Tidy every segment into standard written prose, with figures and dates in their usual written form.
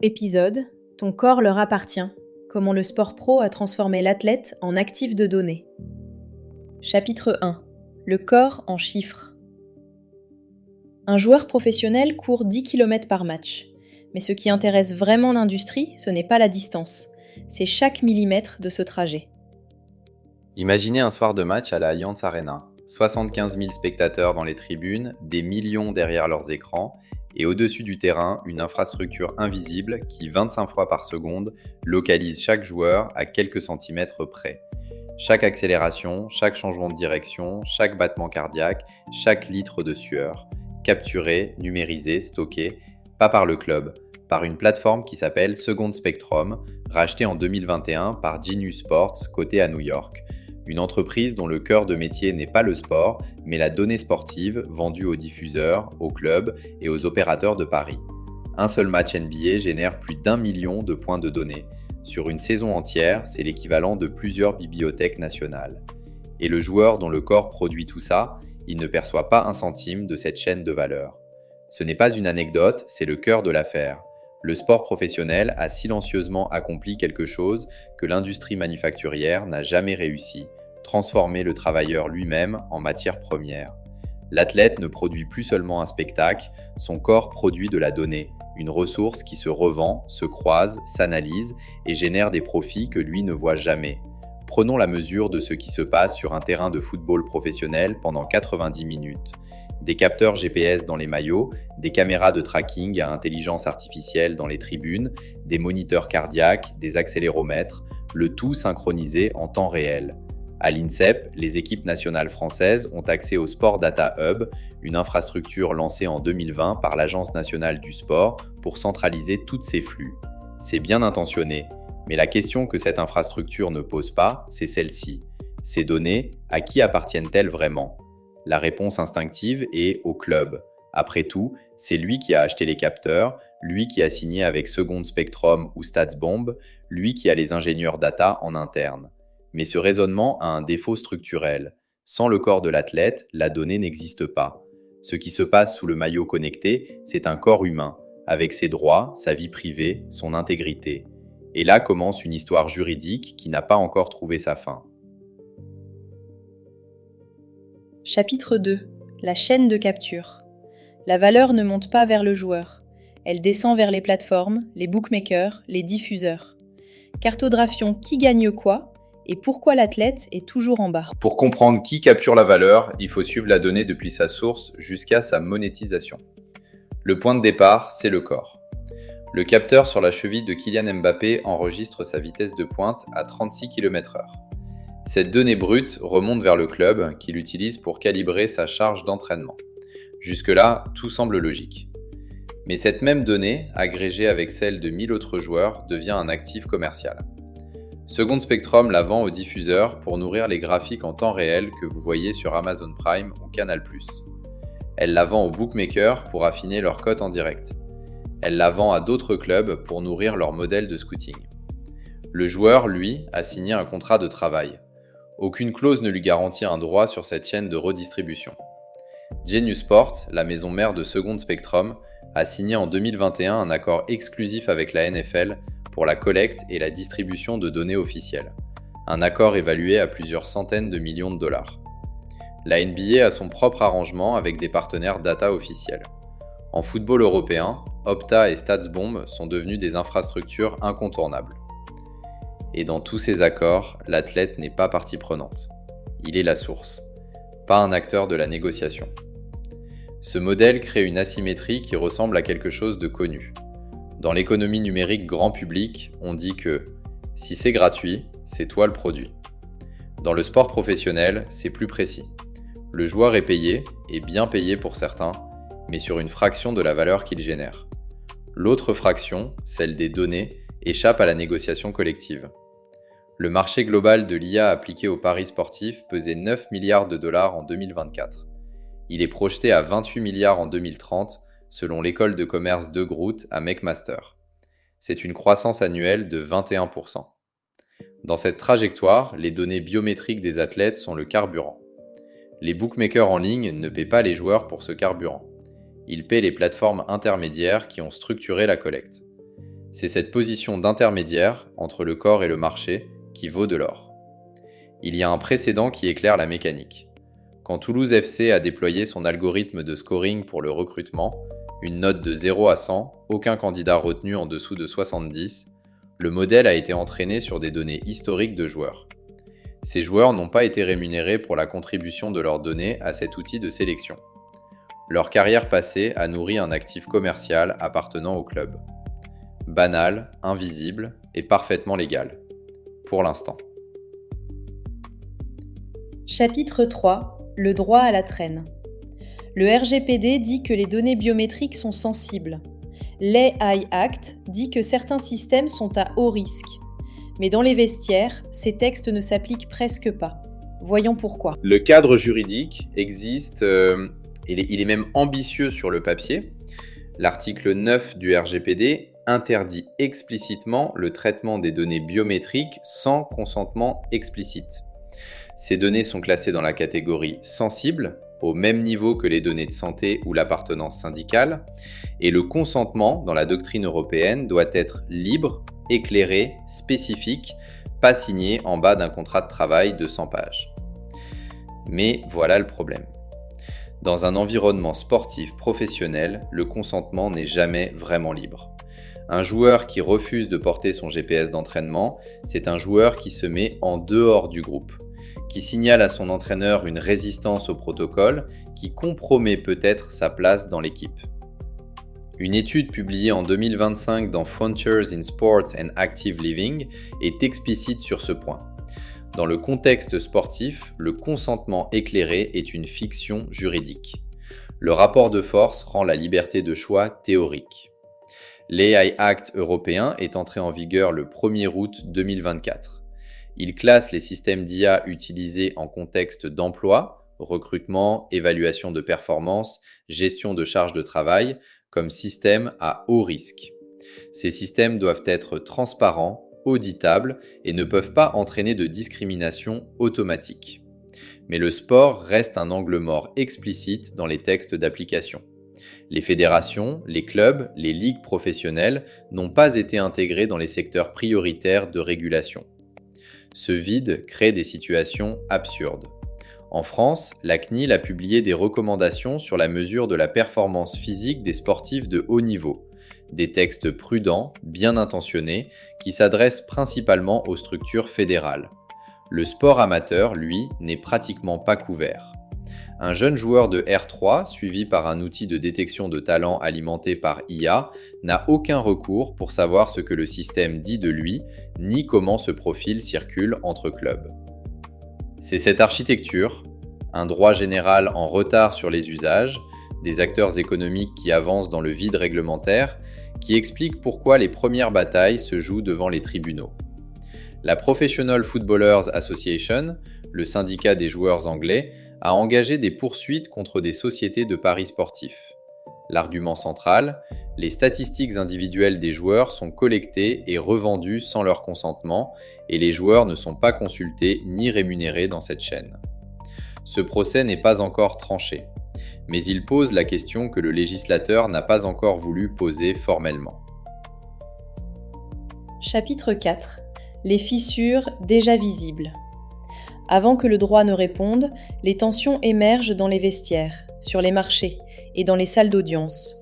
Épisode: Ton corps leur appartient. Comment le sport pro a transformé l'athlète en actif de données. Chapitre 1: Le corps en chiffres. Un joueur professionnel court 10 km par match. Mais ce qui intéresse vraiment l'industrie, ce n'est pas la distance, c'est chaque millimètre de ce trajet. Imaginez un soir de match à la Allianz Arena. 75 000 spectateurs dans les tribunes, des millions derrière leurs écrans, et au-dessus du terrain, une infrastructure invisible qui, 25 fois par seconde, localise chaque joueur à quelques centimètres près. Chaque accélération, chaque changement de direction, chaque battement cardiaque, chaque litre de sueur, capturé, numérisé, stocké, pas par le club, par une plateforme qui s'appelle Second Spectrum, rachetée en 2021 par Genius Sports, cotée à New York. Une entreprise dont le cœur de métier n'est pas le sport, mais la donnée sportive vendue aux diffuseurs, aux clubs et aux opérateurs de paris. Un seul match NBA génère plus d'1 million de points de données. Sur une saison entière, c'est l'équivalent de plusieurs bibliothèques nationales. Et le joueur dont le corps produit tout ça, il ne perçoit pas un centime de cette chaîne de valeur. Ce n'est pas une anecdote, c'est le cœur de l'affaire. Le sport professionnel a silencieusement accompli quelque chose que l'industrie manufacturière n'a jamais réussi: transformer le travailleur lui-même en matière première. L'athlète ne produit plus seulement un spectacle, son corps produit de la donnée, une ressource qui se revend, se croise, s'analyse et génère des profits que lui ne voit jamais. Prenons la mesure de ce qui se passe sur un terrain de football professionnel pendant 90 minutes. Des capteurs GPS dans les maillots, des caméras de tracking à intelligence artificielle dans les tribunes, des moniteurs cardiaques, des accéléromètres, le tout synchronisé en temps réel. À l'INSEP, les équipes nationales françaises ont accès au Sport Data Hub, une infrastructure lancée en 2020 par l'Agence nationale du sport pour centraliser tous ces flux. C'est bien intentionné, mais la question que cette infrastructure ne pose pas, c'est celle-ci. Ces données, à qui appartiennent-elles vraiment ? La réponse instinctive est au club. Après tout, c'est lui qui a acheté les capteurs, lui qui a signé avec Second Spectrum ou StatsBomb, lui qui a les ingénieurs data en interne. Mais ce raisonnement a un défaut structurel. Sans le corps de l'athlète, la donnée n'existe pas. Ce qui se passe sous le maillot connecté, c'est un corps humain, avec ses droits, sa vie privée, son intégrité. Et là commence une histoire juridique qui n'a pas encore trouvé sa fin. Chapitre 2: La chaîne de capture. La valeur ne monte pas vers le joueur. Elle descend vers les plateformes, les bookmakers, les diffuseurs. Cartographions qui gagne quoi et pourquoi l'athlète est toujours en bas. Pour comprendre qui capture la valeur, il faut suivre la donnée depuis sa source jusqu'à sa monétisation. Le point de départ, c'est le corps. Le capteur sur la cheville de Kylian Mbappé enregistre sa vitesse de pointe à 36 km/h. Cette donnée brute remonte vers le club qui l'utilise pour calibrer sa charge d'entraînement. Jusque-là, tout semble logique. Mais cette même donnée, agrégée avec celle de 1000 autres joueurs, devient un actif commercial. Second Spectrum la vend aux diffuseurs pour nourrir les graphiques en temps réel que vous voyez sur Amazon Prime ou Canal+. Elle la vend aux bookmakers pour affiner leurs cotes en direct. Elle la vend à d'autres clubs pour nourrir leur modèle de scouting. Le joueur, lui, a signé un contrat de travail. Aucune clause ne lui garantit un droit sur cette chaîne de redistribution. Genius Sports, la maison mère de Second Spectrum, a signé en 2021 un accord exclusif avec la NFL pour la collecte et la distribution de données officielles. Un accord évalué à plusieurs centaines de millions de dollars. La NBA a son propre arrangement avec des partenaires data officiels. En football européen, Opta et StatsBomb sont devenus des infrastructures incontournables. Et dans tous ces accords, l'athlète n'est pas partie prenante. Il est la source, pas un acteur de la négociation. Ce modèle crée une asymétrie qui ressemble à quelque chose de connu. Dans l'économie numérique grand public, on dit que si c'est gratuit, c'est toi le produit. Dans le sport professionnel, c'est plus précis. Le joueur est payé, et bien payé pour certains, mais sur une fraction de la valeur qu'il génère. L'autre fraction, celle des données, échappe à la négociation collective. Le marché global de l'IA appliqué aux paris sportifs pesait 9 milliards de dollars en 2024. Il est projeté à 28 milliards en 2030, selon l'école de commerce de Groot à McMaster. C'est une croissance annuelle de 21%. Dans cette trajectoire, les données biométriques des athlètes sont le carburant. Les bookmakers en ligne ne paient pas les joueurs pour ce carburant. Ils paient les plateformes intermédiaires qui ont structuré la collecte. C'est cette position d'intermédiaire entre le corps et le marché qui vaut de l'or. Il y a un précédent qui éclaire la mécanique. Quand Toulouse FC a déployé son algorithme de scoring pour le recrutement, une note de 0 à 100, aucun candidat retenu en dessous de 70, le modèle a été entraîné sur des données historiques de joueurs. Ces joueurs n'ont pas été rémunérés pour la contribution de leurs données à cet outil de sélection. Leur carrière passée a nourri un actif commercial appartenant au club. Banal, invisible et parfaitement légal. Pour l'instant. Chapitre 3. Le droit à la traîne. Le RGPD dit que les données biométriques sont sensibles. L'AI Act dit que certains systèmes sont à haut risque. Mais dans les vestiaires, ces textes ne s'appliquent presque pas. Voyons pourquoi. Le cadre juridique existe, il est même ambitieux sur le papier. L'article 9 du RGPD interdit explicitement le traitement des données biométriques sans consentement explicite. Ces données sont classées dans la catégorie sensible, au même niveau que les données de santé ou l'appartenance syndicale, et le consentement dans la doctrine européenne doit être libre, éclairé, spécifique, pas signé en bas d'un contrat de travail de 100 pages. Mais voilà le problème. Dans un environnement sportif professionnel, le consentement n'est jamais vraiment libre. Un joueur qui refuse de porter son GPS d'entraînement, c'est un joueur qui se met en dehors du groupe, qui signale à son entraîneur une résistance au protocole, qui compromet peut-être sa place dans l'équipe. Une étude publiée en 2025 dans Frontiers in Sports and Active Living est explicite sur ce point. Dans le contexte sportif, le consentement éclairé est une fiction juridique. Le rapport de force rend la liberté de choix théorique. L'AI Act européen est entré en vigueur le 1er août 2024. Il classe les systèmes d'IA utilisés en contexte d'emploi, recrutement, évaluation de performance, gestion de charges de travail, comme systèmes à haut risque. Ces systèmes doivent être transparents, auditables et ne peuvent pas entraîner de discrimination automatique. Mais le sport reste un angle mort explicite dans les textes d'application. Les fédérations, les clubs, les ligues professionnelles n'ont pas été intégrés dans les secteurs prioritaires de régulation. Ce vide crée des situations absurdes. En France, la CNIL a publié des recommandations sur la mesure de la performance physique des sportifs de haut niveau. Des textes prudents, bien intentionnés, qui s'adressent principalement aux structures fédérales. Le sport amateur, lui, n'est pratiquement pas couvert. Un jeune joueur de R3, suivi par un outil de détection de talent alimenté par IA, n'a aucun recours pour savoir ce que le système dit de lui, ni comment ce profil circule entre clubs. C'est cette architecture, un droit général en retard sur les usages, des acteurs économiques qui avancent dans le vide réglementaire, qui explique pourquoi les premières batailles se jouent devant les tribunaux. La Professional Footballers Association, le syndicat des joueurs anglais, a engagé des poursuites contre des sociétés de paris sportifs. L'argument central, les statistiques individuelles des joueurs sont collectées et revendues sans leur consentement et les joueurs ne sont pas consultés ni rémunérés dans cette chaîne. Ce procès n'est pas encore tranché, mais il pose la question que le législateur n'a pas encore voulu poser formellement. Chapitre 4. Les fissures déjà visibles. Avant que le droit ne réponde, les tensions émergent dans les vestiaires, sur les marchés et dans les salles d'audience.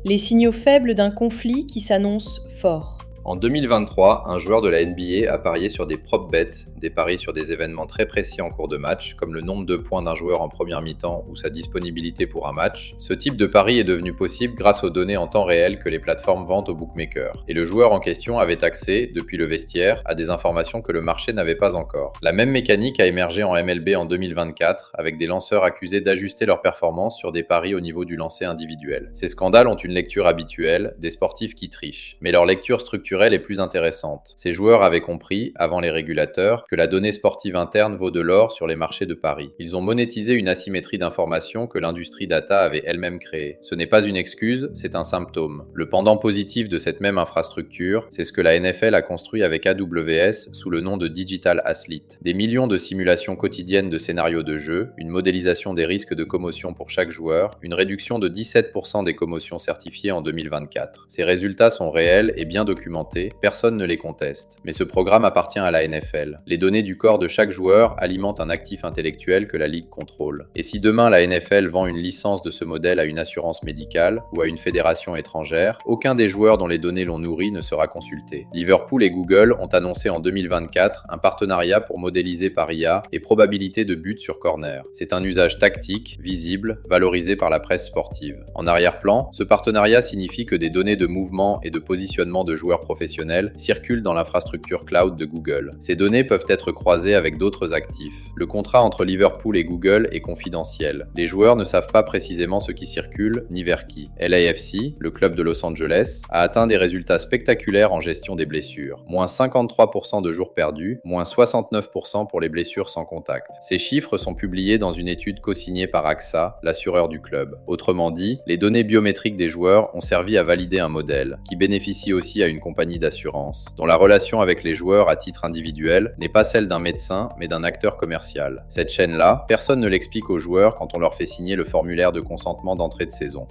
Les signaux faibles d'un conflit qui s'annonce fort. En 2023, un joueur de la NBA a parié sur des prop bets, des paris sur des événements très précis en cours de match, comme le nombre de points d'un joueur en première mi-temps ou sa disponibilité pour un match. Ce type de pari est devenu possible grâce aux données en temps réel que les plateformes vendent aux bookmakers. Et le joueur en question avait accès, depuis le vestiaire, à des informations que le marché n'avait pas encore. La même mécanique a émergé en MLB en 2024, avec des lanceurs accusés d'ajuster leur performance sur des paris au niveau du lancer individuel. Ces scandales ont une lecture habituelle, des sportifs qui trichent. Mais leur lecture structurée naturelle et plus intéressante. Ces joueurs avaient compris, avant les régulateurs, que la donnée sportive interne vaut de l'or sur les marchés de paris. Ils ont monétisé une asymétrie d'information que l'industrie data avait elle-même créée. Ce n'est pas une excuse, c'est un symptôme. Le pendant positif de cette même infrastructure, c'est ce que la NFL a construit avec AWS sous le nom de Digital Athlete. Des millions de simulations quotidiennes de scénarios de jeu, une modélisation des risques de commotion pour chaque joueur, une réduction de 17% des commotions certifiées en 2024. Ces résultats sont réels et bien documentés, personne ne les conteste. Mais ce programme appartient à la NFL. Les données du corps de chaque joueur alimentent un actif intellectuel que la Ligue contrôle. Et si demain la NFL vend une licence de ce modèle à une assurance médicale ou à une fédération étrangère, aucun des joueurs dont les données l'ont nourri ne sera consulté. Liverpool et Google ont annoncé en 2024 un partenariat pour modéliser par IA les probabilités de buts sur corner. C'est un usage tactique, visible, valorisé par la presse sportive. En arrière-plan, ce partenariat signifie que des données de mouvement et de positionnement de joueurs professionnels circulent dans l'infrastructure cloud de Google. Ces données peuvent être croisées avec d'autres actifs. Le contrat entre Liverpool et Google est confidentiel. Les joueurs ne savent pas précisément ce qui circule, ni vers qui. LAFC, le club de Los Angeles, a atteint des résultats spectaculaires en gestion des blessures. Moins 53% de jours perdus, moins 69% pour les blessures sans contact. Ces chiffres sont publiés dans une étude co-signée par AXA, l'assureur du club. Autrement dit, les données biométriques des joueurs ont servi à valider un modèle, qui bénéficie aussi à une compagnie d'assurance, dont la relation avec les joueurs à titre individuel n'est pas celle d'un médecin, mais d'un acteur commercial. Cette chaîne-là, personne ne l'explique aux joueurs quand on leur fait signer le formulaire de consentement d'entrée de saison.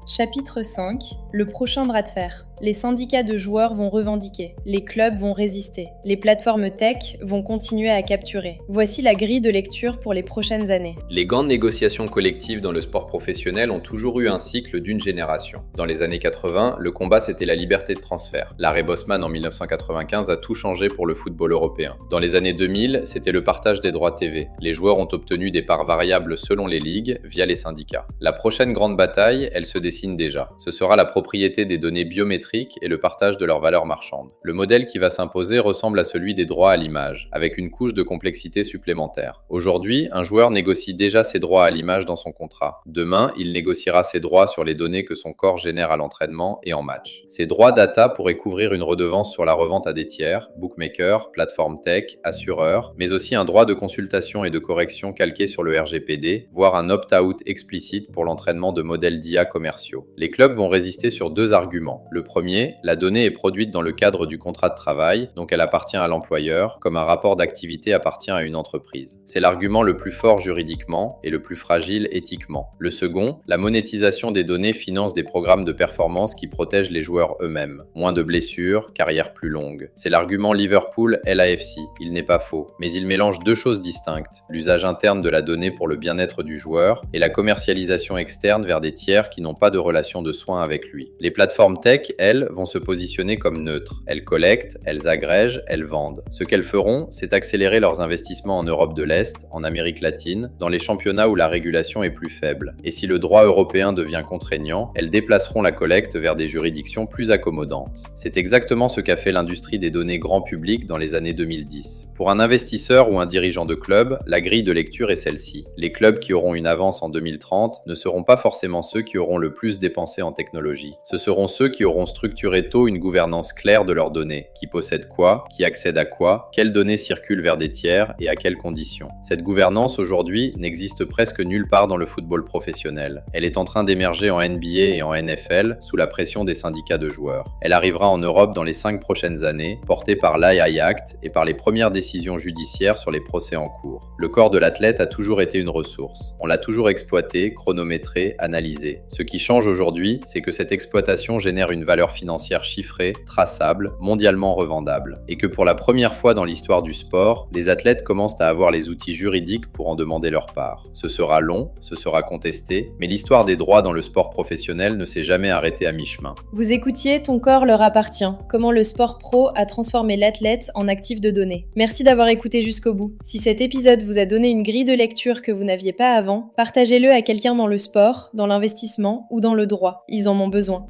Chapitre 5. Le prochain bras de fer. Les syndicats de joueurs vont revendiquer, les clubs vont résister, les plateformes tech vont continuer à capturer. Voici la grille de lecture pour les prochaines années. Les grandes négociations collectives dans le sport professionnel ont toujours eu un cycle d'une génération. Dans les années 80, le combat c'était la liberté de transfert. L'arrêt Bosman en 1995 a tout changé pour le football européen. Dans les années 2000, c'était le partage des droits TV. Les joueurs ont obtenu des parts variables selon les ligues via les syndicats. La prochaine grande bataille, elle se dessine déjà. Ce sera la propriété des données biométriques et le partage de leurs valeurs marchandes. Le modèle qui va s'imposer ressemble à celui des droits à l'image, avec une couche de complexité supplémentaire. Aujourd'hui, un joueur négocie déjà ses droits à l'image dans son contrat. Demain, il négociera ses droits sur les données que son corps génère à l'entraînement et en match. Ces droits data pourraient couvrir une redevance sur la revente à des tiers, bookmakers, plateformes tech, assureurs, mais aussi un droit de consultation et de correction calqué sur le RGPD, voire un opt-out explicite pour l'entraînement de modèles d'IA commerciaux. Les clubs vont résister sur deux arguments. Le premier, la donnée est produite dans le cadre du contrat de travail, donc elle appartient à l'employeur, comme un rapport d'activité appartient à une entreprise. C'est l'argument le plus fort juridiquement et le plus fragile éthiquement. Le second, la monétisation des données finance des programmes de performance qui protègent les joueurs eux-mêmes. Moins de blessures, carrière plus longue. C'est l'argument Liverpool-LAFC. Il n'est pas faux, mais il mélange deux choses distinctes, l'usage interne de la donnée pour le bien-être du joueur et la commercialisation externe vers des tiers qui n'ont pas de relation de soins avec lui. Les plateformes tech, elles, vont se positionner comme neutres. Elles collectent, elles agrègent, elles vendent. Ce qu'elles feront, c'est accélérer leurs investissements en Europe de l'Est, en Amérique latine, dans les championnats où la régulation est plus faible. Et si le droit européen devient contraignant, elles déplaceront la collecte vers des juridictions plus accommodantes. C'est exactement ce qu'a fait l'industrie des données grand public dans les années 2010. Pour un investisseur ou un dirigeant de club, la grille de lecture est celle-ci. Les clubs qui auront une avance en 2030 ne seront pas forcément ceux qui auront le plus dépensé en technologie. Ce seront ceux qui auront structuré tôt une gouvernance claire de leurs données. Qui possède quoi, qui accède à quoi, quelles données circulent vers des tiers et à quelles conditions. Cette gouvernance aujourd'hui n'existe presque nulle part dans le football professionnel. Elle est en train d'émerger en NBA et en NFL sous la pression des syndicats de joueurs. Elle arrivera en Europe dans les 5 prochaines années, portée par l'AI Act et par les premières décisions judiciaires sur les procès en cours. Le corps de l'athlète a toujours été une ressource. On l'a toujours exploité, chronométré, analysé. Ce qui change aujourd'hui, c'est que cette exploitation génère une valeur financière chiffrée, traçable, mondialement revendable. Et que pour la première fois dans l'histoire du sport, les athlètes commencent à avoir les outils juridiques pour en demander leur part. Ce sera long, ce sera contesté, mais l'histoire des droits dans le sport professionnel ne s'est jamais arrêtée à mi-chemin. Vous écoutiez Ton corps leur appartient. Comment le sport pro a transformé l'athlète en actif de données. Merci d'avoir écouté jusqu'au bout. Si cet épisode vous a donné une grille de lecture que vous n'aviez pas avant, partagez-le à quelqu'un dans le sport, dans l'investissement ou dans le droit. Ils en ont besoin.